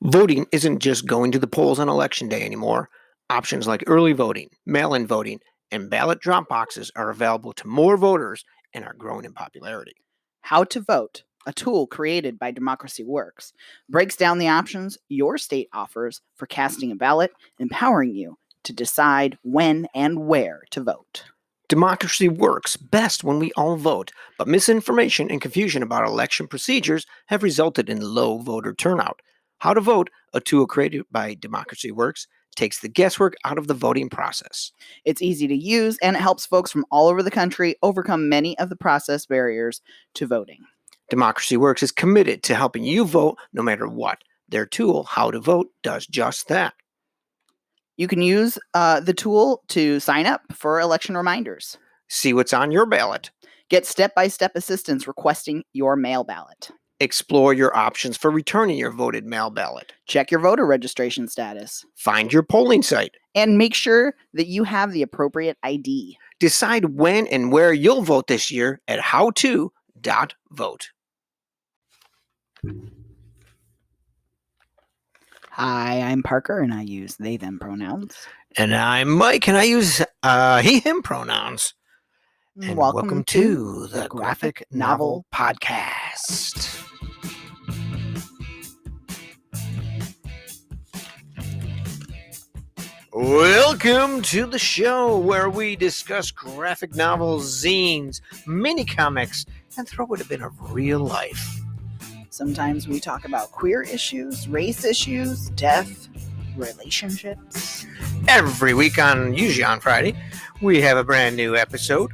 Voting isn't just going to the polls on election day anymore. Options like early voting, mail-in voting, and ballot drop boxes are available to more voters and are growing in popularity. How to Vote, a tool created by Democracy Works, breaks down the options your state offers for casting a ballot, empowering you to decide when and where to vote. Democracy works best when we all vote, but misinformation and confusion about election procedures have resulted in low voter turnout. How to Vote, a tool created by Democracy Works, takes the guesswork out of the voting process. It's easy to use and it helps folks from all over the country overcome many of the process barriers to voting. Democracy Works is committed to helping you vote no matter what. Their tool, How to Vote, does just that. You can use the tool to sign up for election reminders. See what's on your ballot. Get step-by-step assistance requesting your mail ballot. Explore your options for returning your voted mail ballot. Check your voter registration status. Find your polling site. And make sure that you have the appropriate ID. Decide when and where you'll vote this year at howto.vote. Hi, I'm Parker, and I use they, them pronouns. And I'm Mike, and I use he, him pronouns. And welcome to the Graphic Novel Podcast. Welcome to the show where we discuss graphic novels, zines, mini comics, and throw it a bit of real life. Sometimes we talk about queer issues, race issues, death, relationships. Every week usually on Friday, we have a brand new episode.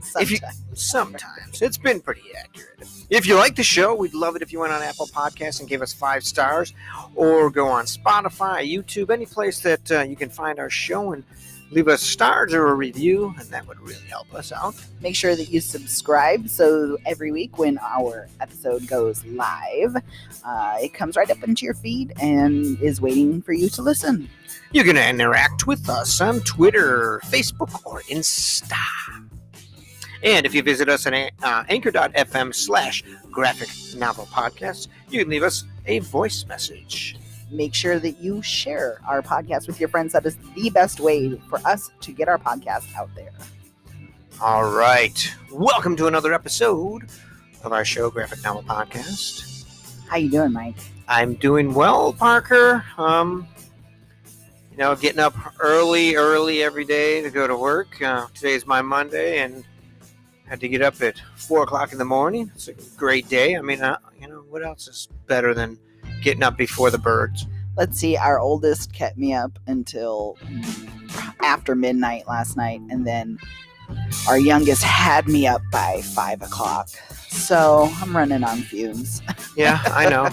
Sometimes. It's been pretty accurate. If you like the show, we'd love it if you went on Apple Podcasts and gave us 5 stars, or go on Spotify, YouTube, any place that you can find our show and leave us stars or a review, and that would really help us out. Make sure that you subscribe so every week when our episode goes live, it comes right up into your feed and is waiting for you to listen. You can interact with us on Twitter, Facebook, or Insta. And if you visit us at anchor.fm/graphic novel podcast, you can leave us a voice message. Make sure that you share our podcast with your friends. That is the best way for us to get our podcast out there. All right. Welcome to another episode of our show, Graphic Novel Podcast. How you doing, Mike? I'm doing well, Parker. Getting up early every day to go to work. Today's my Monday, and had to get up at 4 o'clock in the morning. It's a great day. I mean, what else is better than getting up before the birds? Let's see. Our oldest kept me up until after midnight last night, and then our youngest had me up by 5 o'clock. So I'm running on fumes. Yeah, I know.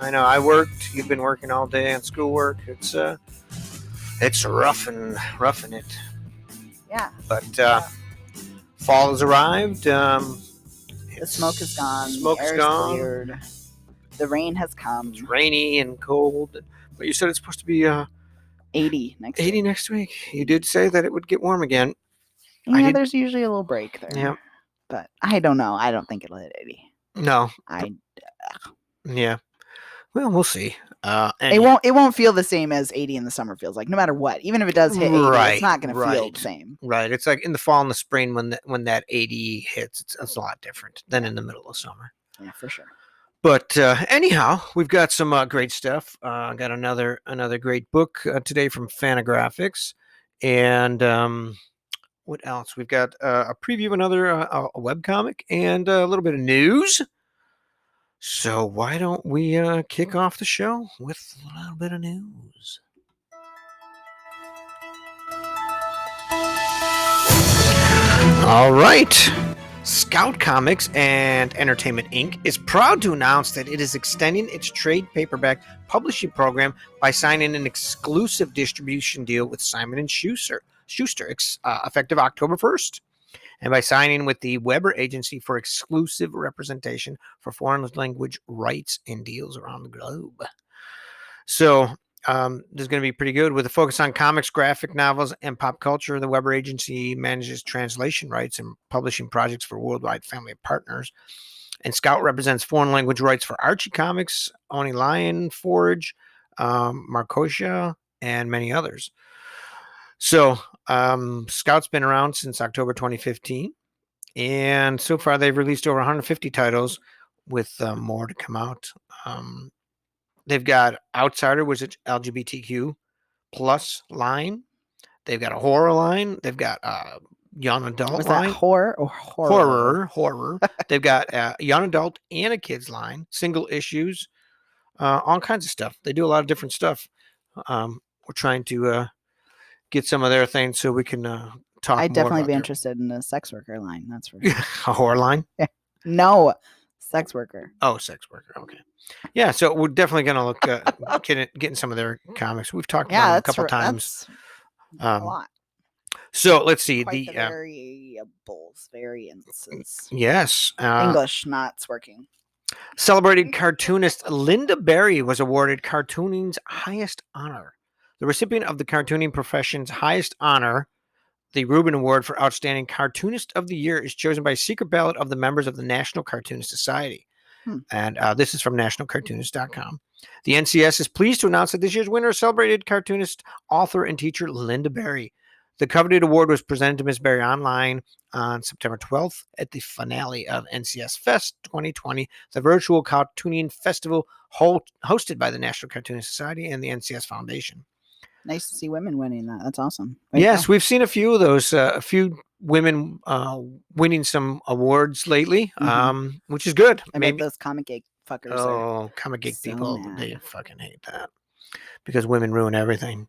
I worked. You've been working all day on schoolwork. It's roughing it. Yeah. But fall has arrived. The smoke is gone. Smoke is gone. Cleared. The rain has come. It's rainy and cold. But you said it's supposed to be 80 next week. 80 next week. You did say that it would get warm again. Yeah, there's usually a little break there. Yeah. But I don't know. I don't think it'll hit 80. No. Yeah. Well, we'll see. It won't feel the same as 80 in the summer feels like. No matter what, even if it does hit 80, it's not going to feel the same. Right. It's like in the fall and the spring when that 80 hits, it's a lot different than in the middle of summer. Yeah, for sure. But anyhow, we've got some great stuff. Got another great book today from Fantagraphics, and what else? We've got a preview of another a webcomic and a little bit of news. So why don't we kick off the show with a little bit of news? All right. Scout Comics and Entertainment Inc. is proud to announce that it is extending its trade paperback publishing program by signing an exclusive distribution deal with Simon & Schuster, effective October 1st. And by signing with the Weber Agency for exclusive representation for foreign language rights and deals around the globe. So this is going to be pretty good. With a focus on comics, graphic novels, and pop culture, the Weber Agency manages translation rights and publishing projects for worldwide family of partners. And Scout represents foreign language rights for Archie Comics, Oni Lion Forge, Marcosia, and many others. So Scout's been around since October 2015, and so far they've released over 150 titles, with more to come out. They've got Outsider, which is LGBTQ plus line. They've got a horror line. They've got young adult Was line. that horror or horror? Horror. They've got a young adult and a kids line, single issues, all kinds of stuff. They do a lot of different stuff. We're trying to get some of their things so we can talk. I'd more definitely about be interested in a sex worker line. That's for sure. a horror line. No, sex worker. Oh, sex worker. Okay. Yeah, so we're definitely gonna look getting some of their comics. We've talked about them a couple times. A lot. So let's see. Quite the variances. Yes. English not's working. Celebrated cartoonist Linda Berry was awarded cartooning's highest honor. The recipient of the cartooning profession's highest honor, the Reuben Award for Outstanding Cartoonist of the Year, is chosen by a secret ballot of the members of the National Cartoonist Society. And this is from nationalcartoonist.com. The NCS is pleased to announce that this year's winner is celebrated cartoonist, author, and teacher Linda Berry. The coveted award was presented to Ms. Berry online on September 12th at the finale of NCS Fest 2020, the virtual cartooning festival hosted by the National Cartoonist Society and the NCS Foundation. Nice to see women winning that. That's awesome. Yes, we've seen a few of those, a few women winning some awards lately, which is good. I bet those comic geek fuckers comic geek so people, mad. they fucking hate that because women ruin everything.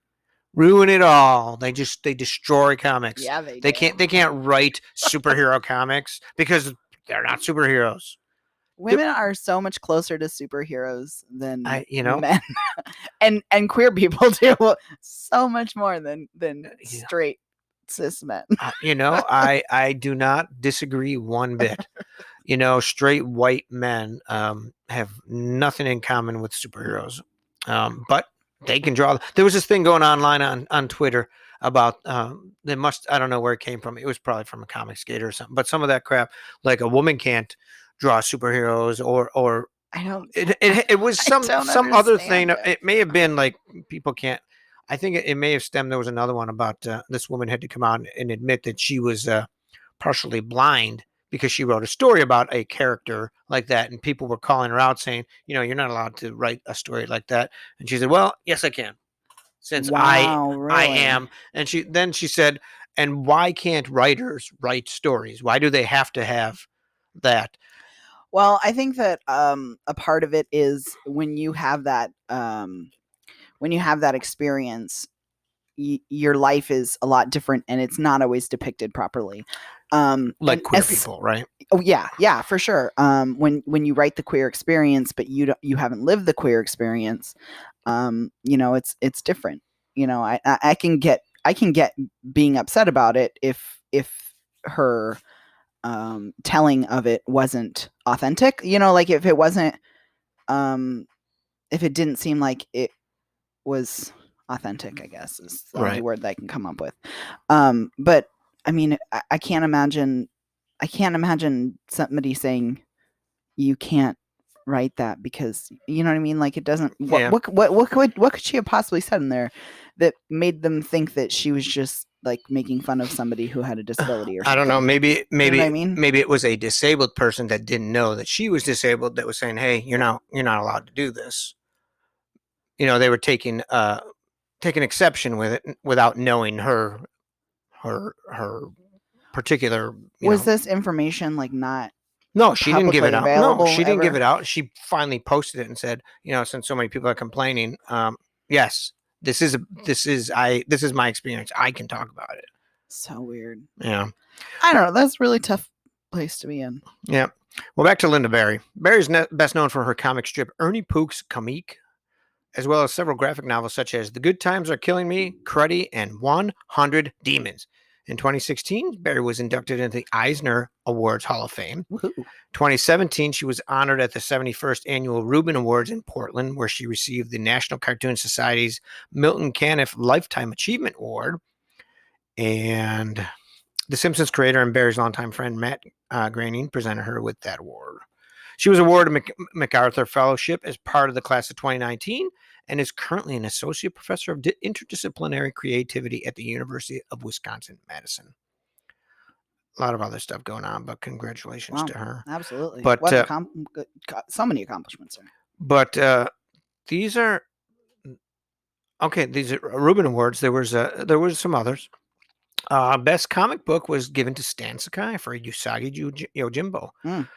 Ruin it all. They destroy comics. Yeah, they can't write superhero comics because they're not superheroes. Women are so much closer to superheroes than men. and queer people do so much more than straight cis men. I do not disagree one bit. Straight white men have nothing in common with superheroes, but they can draw. There was this thing going online on Twitter about I don't know where it came from. It was probably from a comic skater or something. But some of that crap, like a woman can't draw superheroes, or I don't. It was some other thing. It may have been like people can't. I think it may have stemmed. There was another one about this woman had to come out and admit that she was partially blind because she wrote a story about a character like that, and people were calling her out saying, you're not allowed to write a story like that. And she said, well, yes, I can, since really? I am. And she said, and why can't writers write stories? Why do they have to have that? Well, I think that a part of it is when you have that experience, your life is a lot different, and it's not always depicted properly. Like queer people, right? Oh yeah, for sure. When you write the queer experience, but you haven't lived the queer experience, it's different. I can get being upset about it if her telling of it wasn't authentic. Like if it wasn't, if it didn't seem like it was authentic, I guess is the only word that I can come up with. But I mean, I can't imagine somebody saying you can't write that because you know what I mean. Like it doesn't. What could she have possibly said in there that made them think that she was just like making fun of somebody who had a disability or something? I don't know. Maybe you know what I mean? Maybe it was a disabled person that didn't know that she was disabled that was saying, "Hey, you're not allowed to do this." They were taking exception with it without knowing her particular. Was this information like not? No, she didn't give it out. No, she didn't ever? give it out. She finally posted it and said, since so many people are complaining, yes, this is my experience. I can talk about it. So weird. Yeah. I don't know. That's a really tough place to be in. Yeah. Well, back to Linda Berry. Berry's best known for her comic strip Ernie Pook's Comique, as well as several graphic novels such as The Good Times Are Killing Me, Cruddy, and 100 Demons. In 2016, Berry was inducted into the Eisner Awards Hall of Fame. Woohoo. 2017, she was honored at the 71st Annual Reuben Awards in Portland, where she received the National Cartoon Society's Milton Caniff Lifetime Achievement Award. And The Simpsons creator and Berry's longtime friend Matt Groening presented her with that award. She was awarded a MacArthur Fellowship as part of the class of 2019 and is currently an associate professor of interdisciplinary creativity at the University of Wisconsin-Madison. A lot of other stuff going on, but congratulations Wow, to her. absolutely. But What so many accomplishments there. but these are okay. These are Reuben Awards. There was some others. Best comic book was given to Stan Sakai for Usagi Yojimbo. Mm.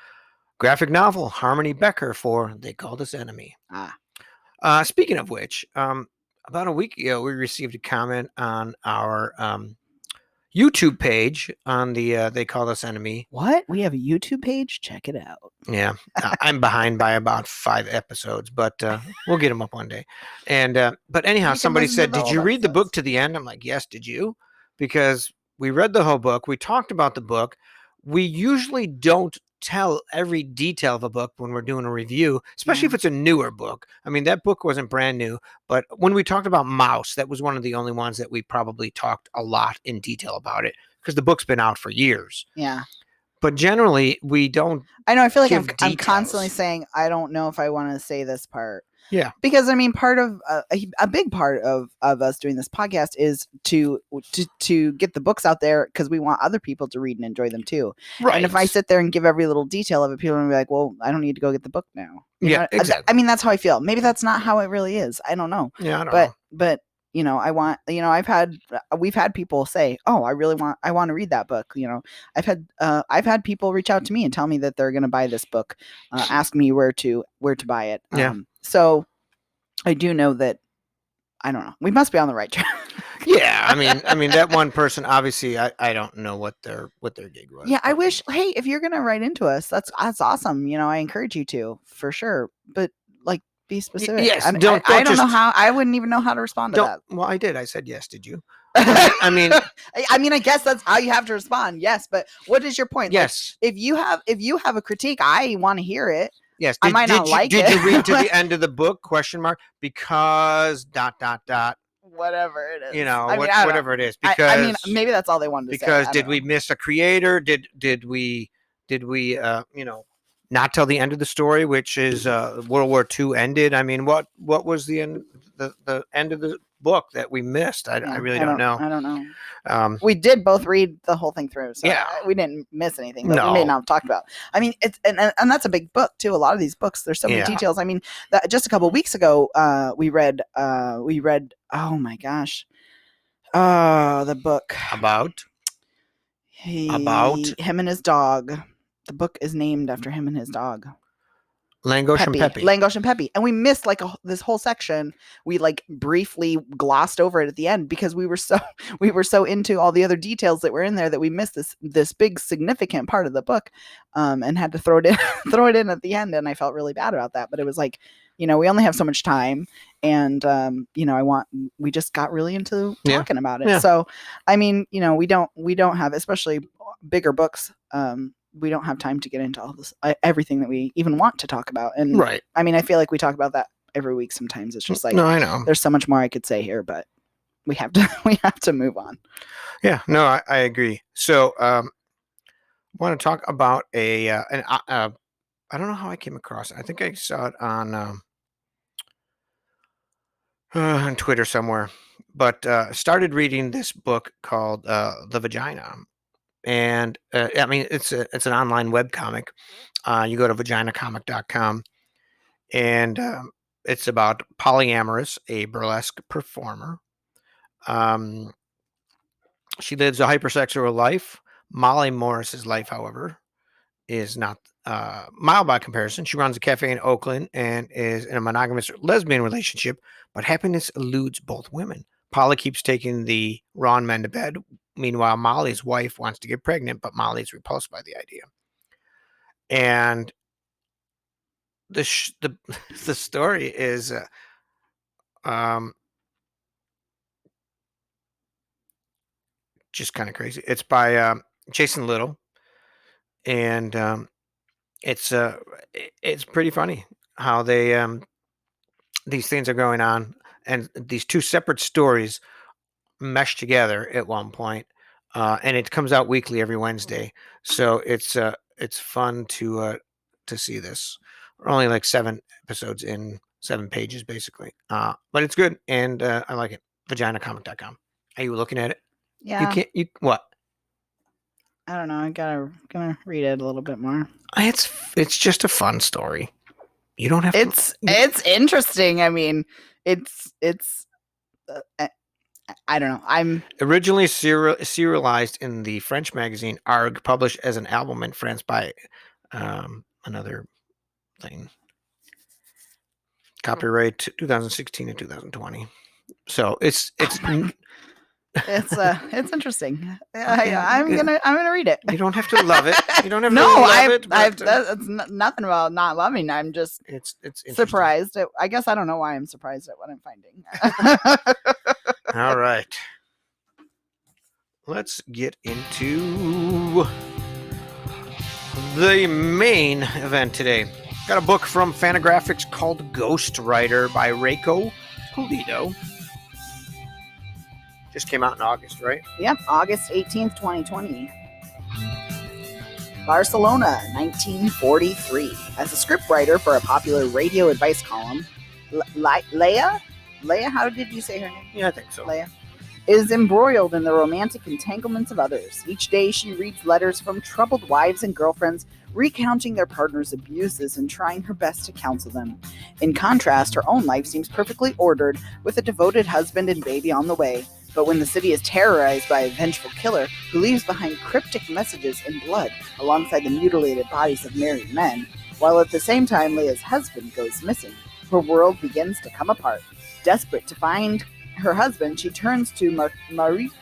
Graphic novel, Harmony Becker for They Called Us Enemy. Speaking of which, about a week ago, we received a comment on our YouTube page on the They Called Us Enemy. What? We have a YouTube page? Check it out. Yeah, I'm behind by about 5 episodes, but we'll get them up one day. And but anyhow, somebody said, "Did you read the book to the end?" I'm like, "Yes." Did you? Because we read the whole book. We talked about the book. We usually don't tell every detail of a book when we're doing a review, especially if it's a newer book. I mean, that book wasn't brand new, but when we talked about Mouse, that was one of the only ones that we probably talked a lot in detail about it because the book's been out for years. Yeah. But generally, we don't. I know. I feel like I'm constantly saying, I don't know if I want to say this part. Yeah. Because, I mean, part of a big part of us doing this podcast is to get the books out there because we want other people to read and enjoy them too. Right. And if I sit there and give every little detail of it, people are going to be like, well, I don't need to go get the book now. You know? Exactly. I mean, that's how I feel. Maybe that's not how it really is. I don't know. Yeah, I don't know. But you know, we've had people say, "Oh, I want to read that book." You know, I've had people reach out to me and tell me that they're going to buy this book, ask me where to buy it. Yeah. So I do know that. I don't know. We must be on the right track. Yeah, I mean that one person. Obviously, I don't know what their gig was. Yeah, I wish. Hey, if you're gonna write into us, that's awesome. You know, I encourage you to for sure. But like, be specific. Yes, I don't know how. I wouldn't even know how to respond to that. Well, I did. I said yes. Did you? I mean, I guess that's how you have to respond. Yes, but what is your point? Yes. Like, if you have a critique, I want to hear it. Yes. I might not like it. Did you read to the end of the book? ? Because ... Whatever it is. You know, whatever it is. Because I mean, maybe that's all they wanted to say. Because did we miss a creator? Did we not tell the end of the story, which is World War II ended? I mean, what was the end of the book that we missed? I really don't know. I don't know. We did both read the whole thing through, so we didn't miss anything that we may not have talked about. I mean, it's and that's a big book too. A lot of these books, there's so many details. I mean, just a couple of weeks ago, we read. Oh my gosh, the book about him and his dog. The book is named after him and his dog. Langosh and Peppy. Langosh and Peppy. And we missed like this whole section. We like briefly glossed over it at the end because we were so into all the other details that were in there that we missed this big significant part of the book, and had to throw it in at the end. And I felt really bad about that. But it was like, you know, we only have so much time, and you know, we just got really into talking about it. Yeah. So, I mean, you know, we don't have, especially bigger books. We don't have time to get into all this, everything that we even want to talk about. And right. I mean, I feel like we talk about that every week. Sometimes it's just like, no, I know there's so much more I could say here, but we have to move on. Yeah, no, I agree. So, I want to talk about I don't know how I came across it. I think I saw it on Twitter somewhere, but started reading this book called The Vagina. And I mean, it's an online webcomic. You go to vaginacomic.com, and it's about Polyamorous, a burlesque performer. She lives a hypersexual life. Molly Morris's life, however, is not mild by comparison. She runs a cafe in Oakland and is in a monogamous lesbian relationship, but happiness eludes both women. Polly keeps taking the wrong men to bed. Meanwhile, Molly's wife wants to get pregnant, but Molly's repulsed by the idea. And the story is just kind of crazy. It's by Jason Little, and it's pretty funny how they these things are going on, and these two separate stories mesh together at one point, and it comes out weekly every Wednesday. So it's fun to to see this. We're only like 7 episodes in, 7 pages basically. But it's good, and I like it. VaginaComic.com. Are you looking at it? Yeah. You can't. You what? I don't know. Gonna read it a little bit more. It's just a fun story. You don't have to. It's interesting. I mean, it's I don't know. I'm originally serialized in the French magazine Arg, published as an album in France by another thing. Copyright 2016 and 2020. So it's it's interesting. I'm gonna read it. You don't have to love it. You don't have to No, love it. that's nothing about not loving. I'm just it's surprised. I guess I don't know why I'm surprised at what I'm finding. All right. Let's get into the main event today. Got a book from Fantagraphics called Ghostwriter by Rayco Pulido. Just came out in August, right? Yep, August 18th, 2020. Barcelona, 1943. As a scriptwriter for a popular radio advice column, Leia, how did you say her name? Yeah, I think so. Leia is embroiled in the romantic entanglements of others. Each day she reads letters from troubled wives and girlfriends, recounting their partner's abuses and trying her best to counsel them. In contrast, her own life seems perfectly ordered, with a devoted husband and baby on the way. But when the city is terrorized by a vengeful killer who leaves behind cryptic messages in blood alongside the mutilated bodies of married men, while at the same time Leia's husband goes missing, her world begins to come apart. Desperate to find her husband, she turns to Mauricio.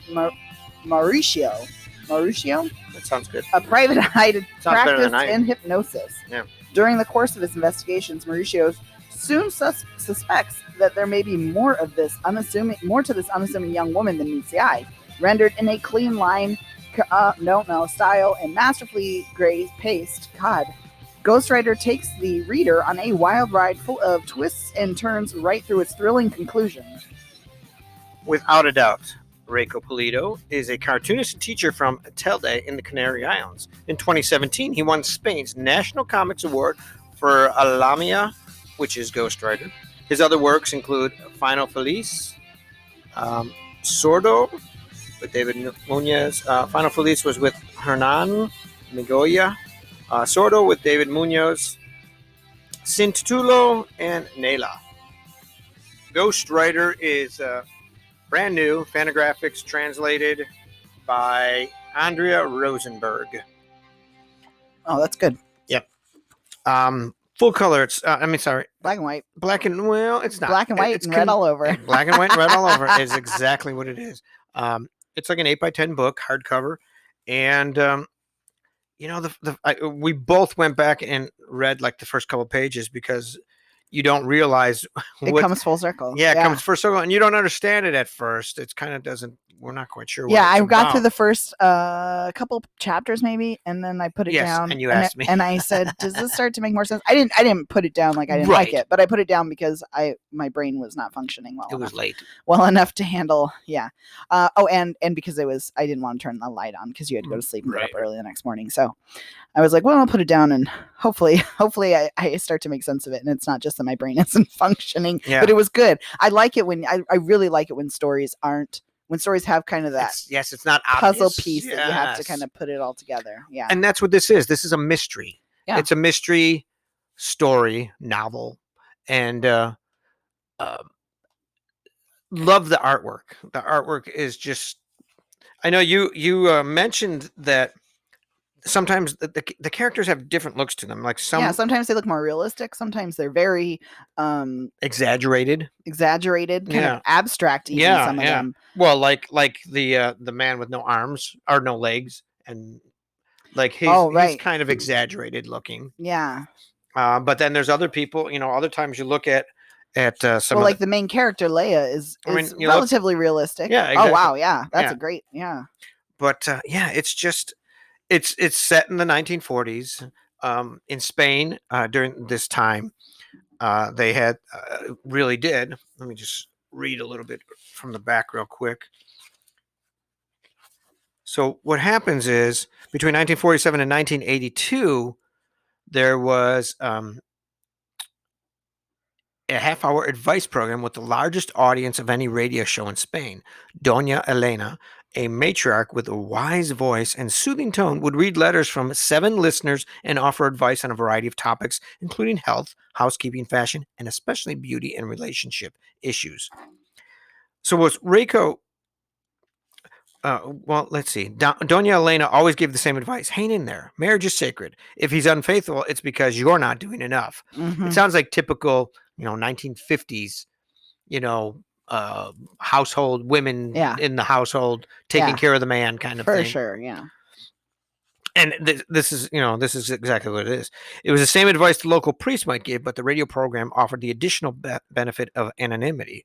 That sounds good. A private eye practiced in hypnosis. Yeah. During the course of his investigations, Mauricio soon suspects that there may be more to this unassuming young woman than meets the eye. Rendered in a clean line, style and masterfully paced, Ghostwriter takes the reader on a wild ride full of twists and turns right through its thrilling conclusion. Without a doubt, Reiko Polito is a cartoonist and teacher from Telde in the Canary Islands. In 2017, he won Spain's National Comics Award for Alamia, which is Ghostwriter. His other works include Final Feliz, Sordo, with David Munoz. Final Feliz was with Hernan Migoya. Sordo with David Munoz. Sin Titulo and Nela. Ghostwriter is brand new. Fantagraphics, translated by Andrea Rosenberg. Oh, that's good. Yep. Full color. It's black and white. It's not black and white and red all over. Black and white and red all over is exactly what it is. It's like an 8x10 book, hardcover, and we both went back and read like the first couple pages because you don't realize it comes full circle. Yeah, it comes full circle, and you don't understand it at first. It's kind of doesn't. We're not quite sure. Yeah, I got through the first couple chapters maybe, and then I put it down. And you asked me, and I said, "Does this start to make more sense?" I didn't put it down like I didn't like it, but I put it down because my brain was not functioning well. It was late. Well enough to handle. Yeah. And because I didn't want to turn the light on because you had to go to sleep and get up early the next morning. So I was like, well, I'll put it down, and hopefully I start to make sense of it, and it's not just that my brain isn't functioning. Yeah. But it was good. I like it when I really like it when stories have kind of that it's not puzzle obvious. piece that you have to kind of put it all together. Yeah. And that's what this is. This is a mystery. Yeah. It's a mystery story novel. And love the artwork. The artwork is just, I know you mentioned that sometimes the characters have different looks to them. Like sometimes they look more realistic. Sometimes they're very exaggerated, kind of abstract. Even some of them. Well, like the man with no arms or no legs, and like he's kind of exaggerated looking. Yeah. But then there's other people. Other times you look at some. Well, like the main character Leia is relatively realistic. Yeah. Exactly. Oh wow, yeah, that's a great. Yeah. But it's just. It's set in the 1940s in Spain during this time. They had really did. Let me just read a little bit from the back real quick. So what happens is between 1947 and 1982, There was a half-hour advice program with the largest audience of any radio show in Spain. Doña Elena, a matriarch with a wise voice and soothing tone, would read letters from 7 listeners and offer advice on a variety of topics, including health, housekeeping, fashion, and especially beauty and relationship issues. So was Reiko... well, let's see. Doña Elena always gave the same advice. Hang in there. Marriage is sacred. If he's unfaithful, it's because you're not doing enough. Mhm. It sounds like typical, 1950s, household women Yeah. in the household taking Yeah. care of the man kind of For thing. sure, yeah. And this is exactly what it is. It was the same advice the local priest might give, but the radio program offered the additional benefit of anonymity.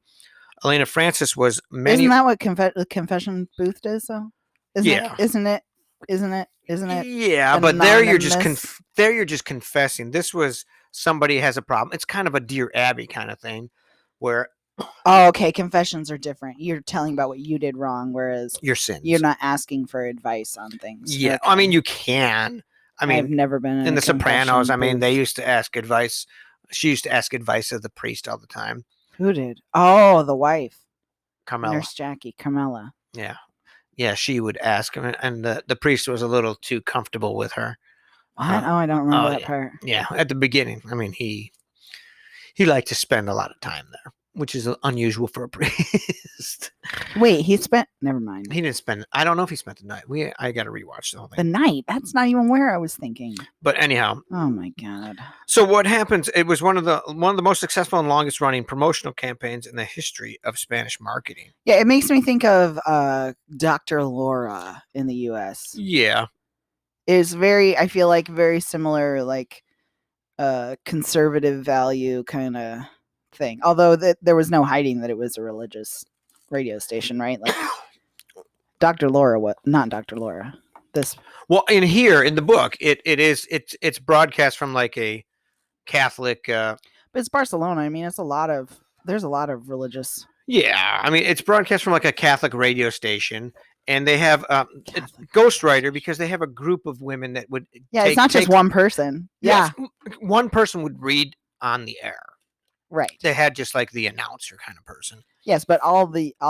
Elena Francis was many. Isn't that what the confession booth does, though? Yeah. Isn't it? Yeah, but there you're just anonymous? confessing. This was somebody has a problem. It's kind of a Dear Abby kind of thing, where Oh, okay. Confessions are different. You're telling about what you did wrong, whereas your sins. you're not asking for advice on things. Yeah, Okay. I mean you can. I mean, I've never been in a The Sopranos. confession I mean, booth. they used to ask advice. She used to ask advice of the priest all the time. Who did? Oh, the wife, Carmela. Nurse Jackie, Carmela. Yeah, she would ask him, and the priest was a little too comfortable with her. What? I don't remember that yeah. part. Yeah, at the beginning. I mean, he liked to spend a lot of time there, which is unusual for a priest. Wait, he spent. Never mind. He didn't spend. I don't know if he spent the night. I got to rewatch the whole The thing. night. That's not even where I was thinking. But anyhow, Oh my god. so what happens? It was one of the most successful and longest running promotional campaigns in the history of Spanish marketing. Yeah, it makes me think of Dr. Laura in the U.S. Yeah, Is very. I feel like very similar, like conservative value kind of thing. Although there was no hiding that it was a religious radio station, right? Like Dr. Laura, not Dr. Laura. This well, in here in the book, it's broadcast from like a Catholic. but it's Barcelona. I mean, there's a lot of religious. Yeah, I mean, it's broadcast from like a Catholic radio station, and they have ghostwriter because they have a group of women that would. Yeah, it's not just one person. Yeah, yes, one person would read on the air. Right. They had just like the announcer kind of person. Yes, but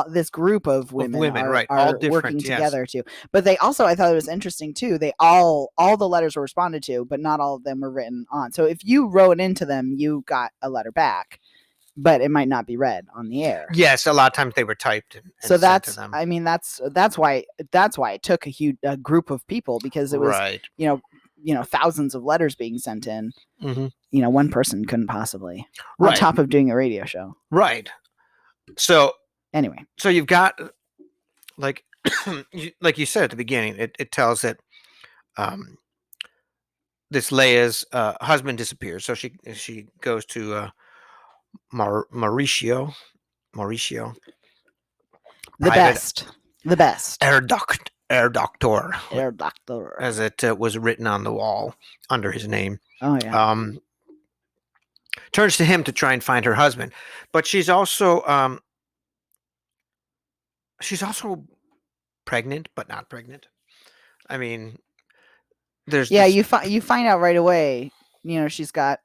this group of women are, right, are all different, working yes. together too. But they also, I thought it was interesting too. They all the letters were responded to, but not all of them were written on. So if you wrote into them, you got a letter back, but it might not be read on the air. Yes, a lot of times they were typed. And so sent to them. I mean, that's why it took a group of people, because it was right. Thousands of letters being sent in. Mm-hmm. One person couldn't possibly, right. on top of doing a radio show. Right. So anyway, so you've got like like you said at the beginning, it tells that this Leia's husband disappears. So she goes to Mauricio. The best. Herr Doctor, Doctor, as it was written on the wall under his name. Oh yeah. Turns to him to try and find her husband, but she's also pregnant, but not pregnant. I mean, you find out right away. She's got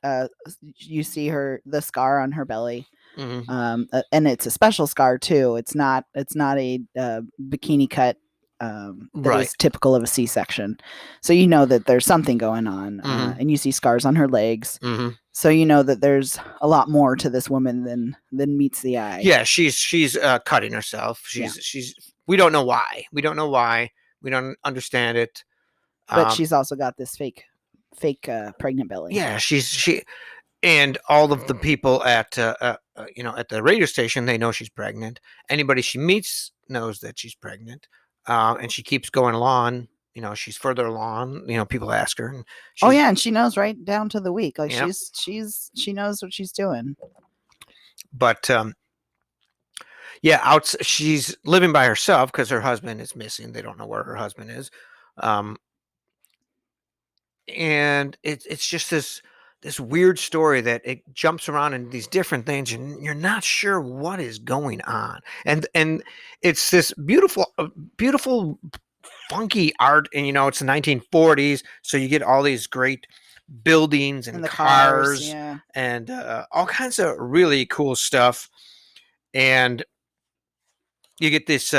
you see the scar on her belly. Mm-hmm. And it's a special scar too. It's not a bikini cut that right. is typical of a C-section. So you know that there's something going on, mm-hmm. And you see scars on her legs. Mm-hmm. So you know that there's a lot more to this woman than meets the eye. Yeah, she's cutting herself. We don't know why. We don't understand it. But she's also got this fake pregnant belly. Yeah, and all of the people at the radio station, they know she's pregnant. Anybody she meets knows that she's pregnant, and she keeps going along. She's further along. People ask her. And and she knows right down to the week. Like yep. she knows what she's doing. But she's living by herself because her husband is missing. They don't know where her husband is, and it's just this weird story that it jumps around in these different things and you're not sure what is going on. And it's this beautiful funky art, and it's the 1940s. So you get all these great buildings and the cars yeah. and all kinds of really cool stuff. And you get this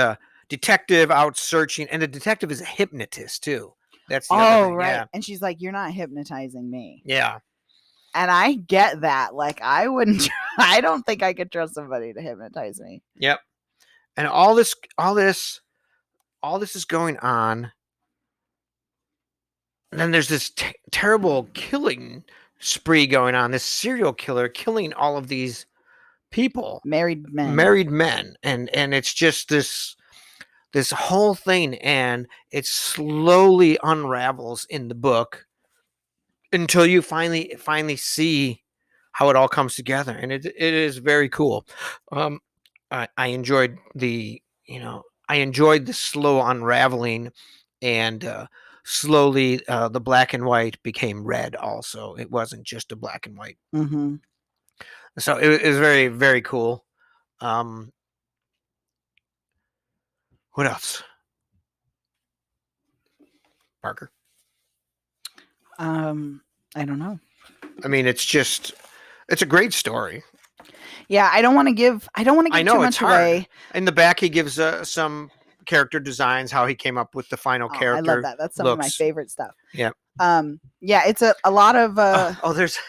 detective out searching, and the detective is a hypnotist too. That's the other thing. Right. Yeah. And she's like, "You're not hypnotizing me." Yeah. And I get that. Like, I wouldn't. I don't think I could trust somebody to hypnotize me. Yep. And all this is going on. And then there's this terrible killing spree going on. This serial killer killing all of these people, married men, and it's just this whole thing, and it slowly unravels in the book until you finally see how it all comes together, and it is very cool. I enjoyed the slow unraveling, and slowly the black and white became red. Also, it wasn't just a black and white. Mm-hmm. So it was very, very cool. What else, Parker? I don't know. I mean, it's a great story. Yeah, I don't want to give too much away. In the back, he gives some character designs, how he came up with the final character. I love that. That's some of my favorite stuff. Yeah. Yeah, it's a lot of. There's.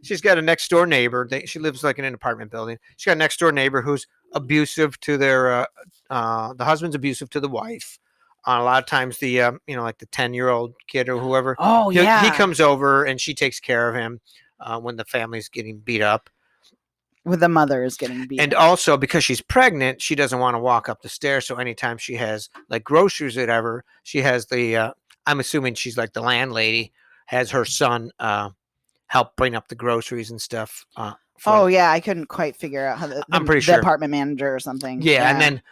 She's got a next door neighbor. She lives like in an apartment building. She's got a next door neighbor who's abusive to their. The husband's abusive to the wife. A lot of times, the like the 10-year-old kid or whoever. Oh yeah. He comes over and she takes care of him when the family's getting beat up. When the mother is getting beat. And also because she's pregnant, she doesn't want to walk up the stairs. So anytime she has like groceries or whatever, she has the. I'm assuming she's like the landlady, has her son help bring up the groceries and stuff. Yeah, I couldn't quite figure out how I'm pretty sure the apartment manager or something. Yeah, and then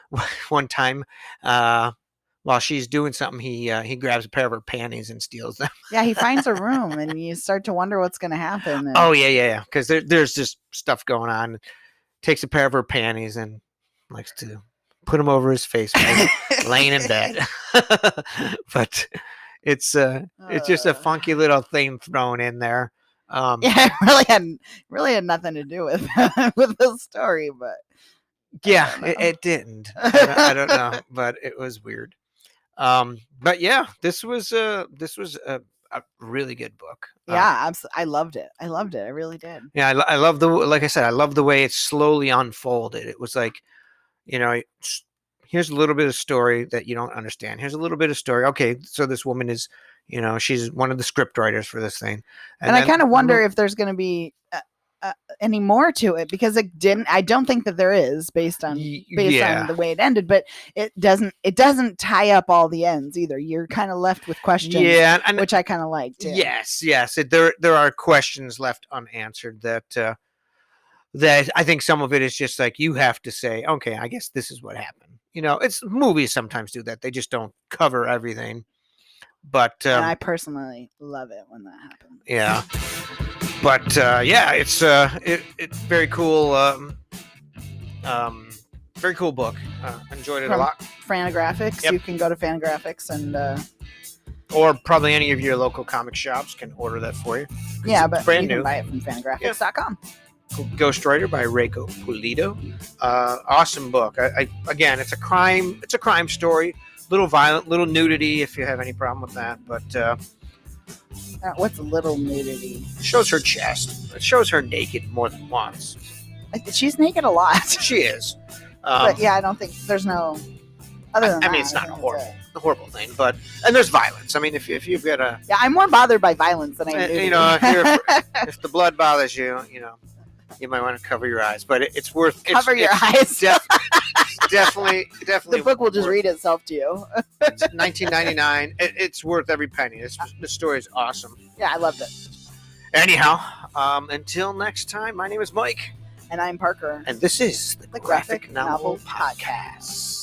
one time, while she's doing something, he grabs a pair of her panties and steals them. Yeah, he finds a room, and you start to wonder what's going to happen. And... Oh yeah, because there's just stuff going on. Takes a pair of her panties and likes to put them over his face, laying in bed. But it's just a funky little thing thrown in there. Yeah, it really had nothing to do with with the story, but yeah, it didn't. I don't know, but it was weird. But yeah, this was a really good book. Yeah, I loved it. I really did. Yeah, I love like I said, I love the way it slowly unfolded. It was like, here's a little bit of story that you don't understand. Here's a little bit of story. Okay, so this woman is, she's one of the script writers for this thing. And I kind of wonder if there's going to be any more to it, because I don't think that there is, based on the way it ended, but it doesn't tie up all the ends either. You're kind of left with questions, which I kind of liked too. Yes. There are questions left unanswered that I think some of it is just like, you have to say, okay, I guess this is what happened. It's movies sometimes do that. They just don't cover everything. But and I personally love it when that happens. Yeah. But it's very cool. Very cool book. Enjoyed it a lot. Fantagraphics. Yep. You can go to Fantagraphics and. Or probably any of your local comic shops can order that for you. Yeah, but you can buy it from Fantagraphics.com. Ghostwriter by Rayco Pulido. Awesome book. Again, it's a crime story. Little violent, little nudity, if you have any problem with that. But what's a little nudity? It shows her chest. It shows her naked more than once. She's naked a lot. She is. But yeah, I don't think there's no. Other than that, it's not a horrible thing, and there's violence. I mean, if you've got a. Yeah, I'm more bothered by violence than I am. If the blood bothers you, you might want to cover your eyes, but it's worth cover your eyes. Definitely. The book will just read itself to you. It's $19.99. It's worth every penny. This story is awesome. Yeah, I loved it. Anyhow, until next time, my name is Mike. And I'm Parker. And this is the Graphic Novel Podcast.